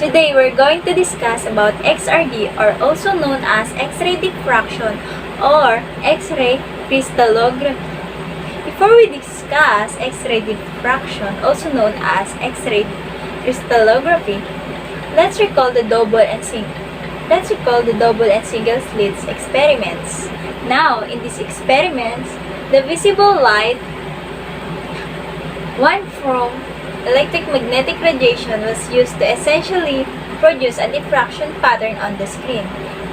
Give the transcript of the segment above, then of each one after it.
Today we're going to discuss about XRD, or also known as X-ray diffraction or X-ray crystallography. Before we discuss X-ray diffraction, also known as X-ray crystallography, let's recall the double and single slits experiments. Now, in these experiments, the visible light, one from electromagnetic radiation, was used to essentially produce a diffraction pattern on the screen.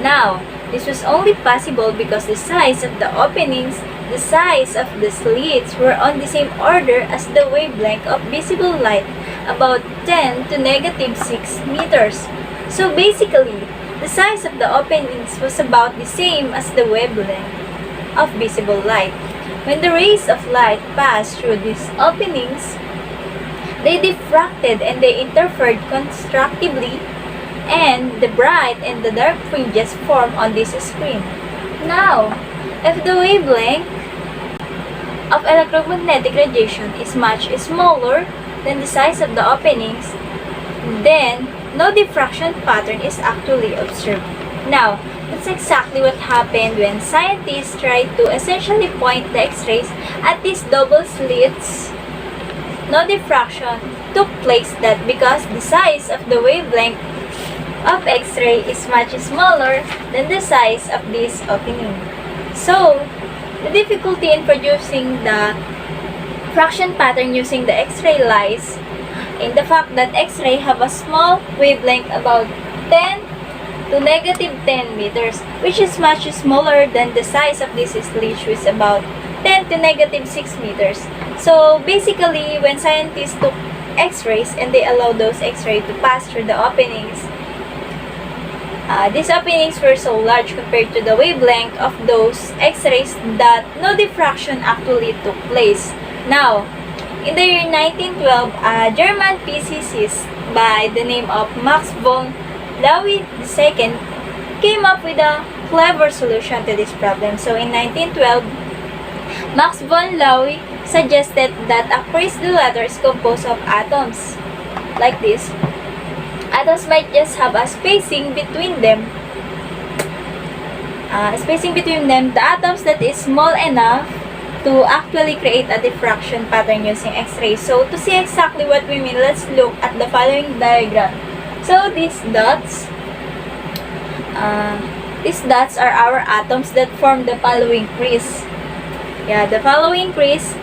Now, this was only possible because the size of the openings, the size of the slits were on the same order as the wavelength of visible light, about 10 to negative 6 meters. So basically, the size of the openings was about the same as the wavelength of visible light. When the rays of light passed through these openings, they diffracted and they interfered constructively, and the bright and the dark fringes formed on this screen. Now, if the wavelength of electromagnetic radiation is much smaller than the size of the openings, then no diffraction pattern is actually observed. Now, that's exactly what happened when scientists tried to essentially point the X-rays at these double slits. No diffraction took place that because the size of the wavelength of X-ray is much smaller than the size of this opening. So, the difficulty in producing the diffraction pattern using the X-ray lies in the fact that X-ray have a small wavelength, about 10 to negative 10 meters, which is much smaller than the size of this slit, which is about 10 to negative 6 meters. So basically, when scientists took X-rays and they allowed those X-rays to pass through the openings, these openings were so large compared to the wavelength of those X-rays that no diffraction actually took place. Now, in the year 1912, a German physicist by the name of Max von Laue II came up with a clever solution to this problem. So in 1912, Max von Laue suggested that a crystal is composed of atoms like this. Atoms might just have a spacing between them. The atoms that is small enough to actually create a diffraction pattern using X-rays. So to see exactly what we mean, let's look at the following diagram. So these dots are our atoms that form the following crease. The following crease,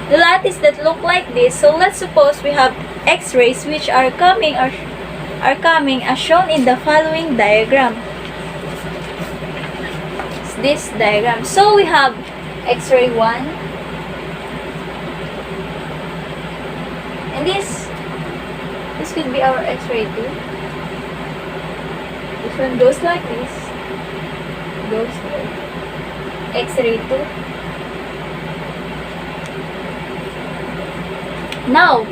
the lattice that look like this. So let's suppose we have X-rays which are coming as shown in the following diagram. It's this diagram. So we have X-ray 1, and this could be our X-ray 2. This one goes like this, goes there. X-ray 2. Now,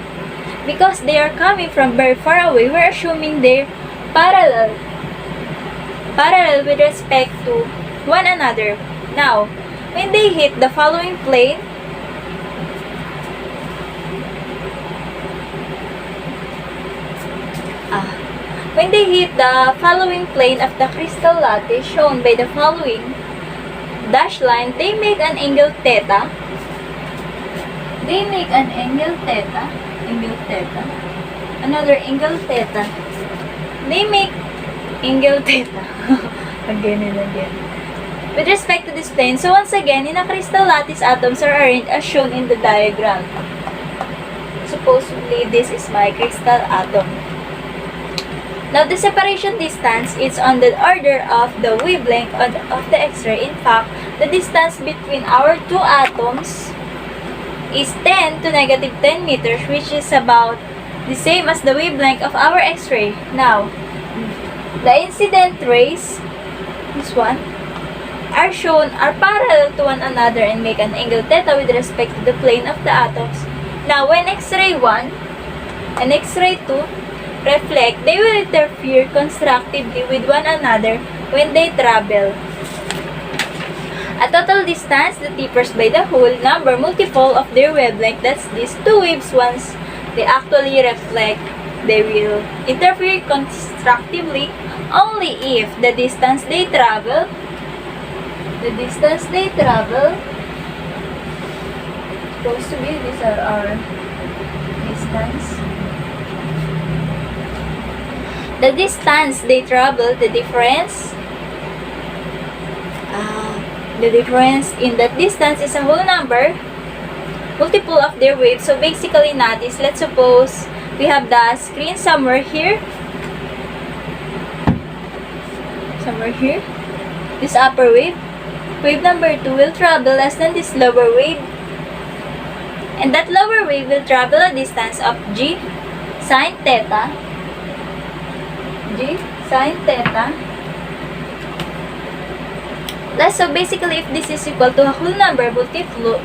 because they are coming from very far away, we're assuming they're parallel with respect to one another. Now, when they hit the following plane, of the crystal lattice shown by the following dashed line, they make an angle theta. Another angle theta. They make angle theta. Again and again. With respect to this plane, so once again, in a crystal lattice, atoms are arranged as shown in the diagram. Supposedly, this is my crystal atom. Now, the separation distance is on the order of the wavelength of the X-ray. In fact, the distance between our two atoms is 10 to negative 10 meters, which is about the same as the wavelength of our X-ray. Now, the incident rays, this one, are parallel to one another and make an angle theta with respect to the plane of the atoms. Now, when X-ray 1 and X-ray 2 reflect, they will interfere constructively with one another when they travel. A total distance that differs by the whole number multiple of their wavelength. That's these two waves once they actually reflect they will interfere constructively only if the distance they travel supposed to be, these are our distance. The distance they travel, the difference in that distance is a whole number, multiple of their waves. So basically notice, let's suppose we have the screen somewhere here. This upper wave. Wave number 2 will travel less than this lower wave. And that lower wave will travel a distance of g sine theta. So basically, if this is equal to a whole number multiple,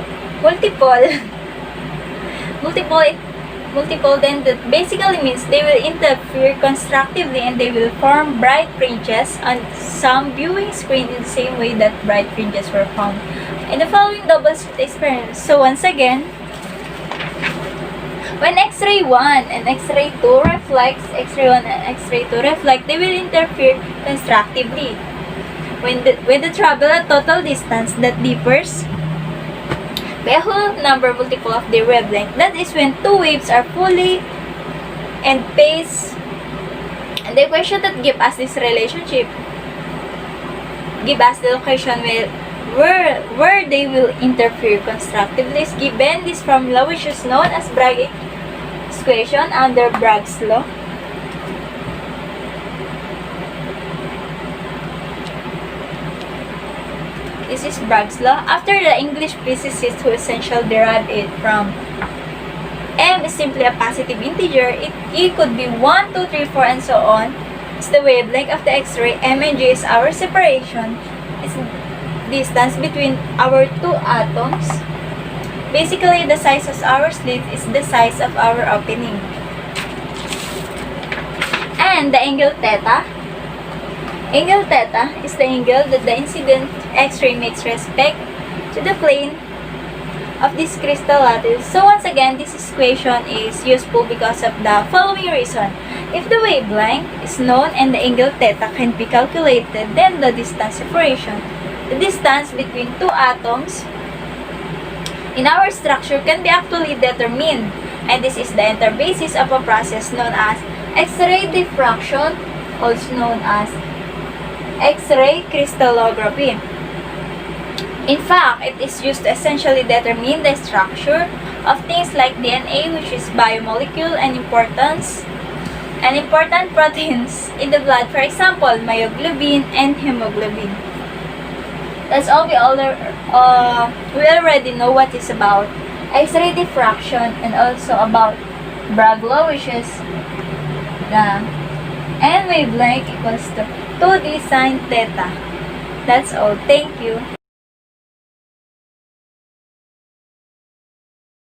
then that basically means they will interfere constructively and they will form bright fringes on some viewing screen in the same way that bright fringes were found in the following double slit experiments. So once again, when X-ray 1 and X-ray 2 reflects, they will interfere constructively. When they travel a total distance that differs by a whole number multiple of their wavelength, that is when two waves are fully in phase. And the equation that give us this relationship give us the location where they will interfere constructively is given this formula, which is known as Bragg's equation under Bragg's law. This is Bragg's law. After the English physicists who essentially derived it from m is simply a positive integer, it could be 1, 2, 3, 4, and so on. It's the wavelength of the X-ray. M and G is our separation. It's distance between our two atoms. Basically, the size of our slit is the size of our opening. And the angle theta. Angle theta is the angle that the incident X-ray makes respect to the plane of this crystal lattice. So once again, this equation is useful because of the following reason. If the wavelength is known and the angle theta can be calculated, then the distance separation, the distance between two atoms in our structure, can be actually determined. And this is the interbasis of a process known as X-ray diffraction, also known as X-ray crystallography. In fact, it is used to essentially determine the structure of things like DNA, which is biomolecule, and important proteins in the blood, for example, myoglobin and hemoglobin. That's all. We already know what is about X-ray diffraction and also about Bragg's law, which is the n wavelength equals to 2d sine theta. That's all. Thank you.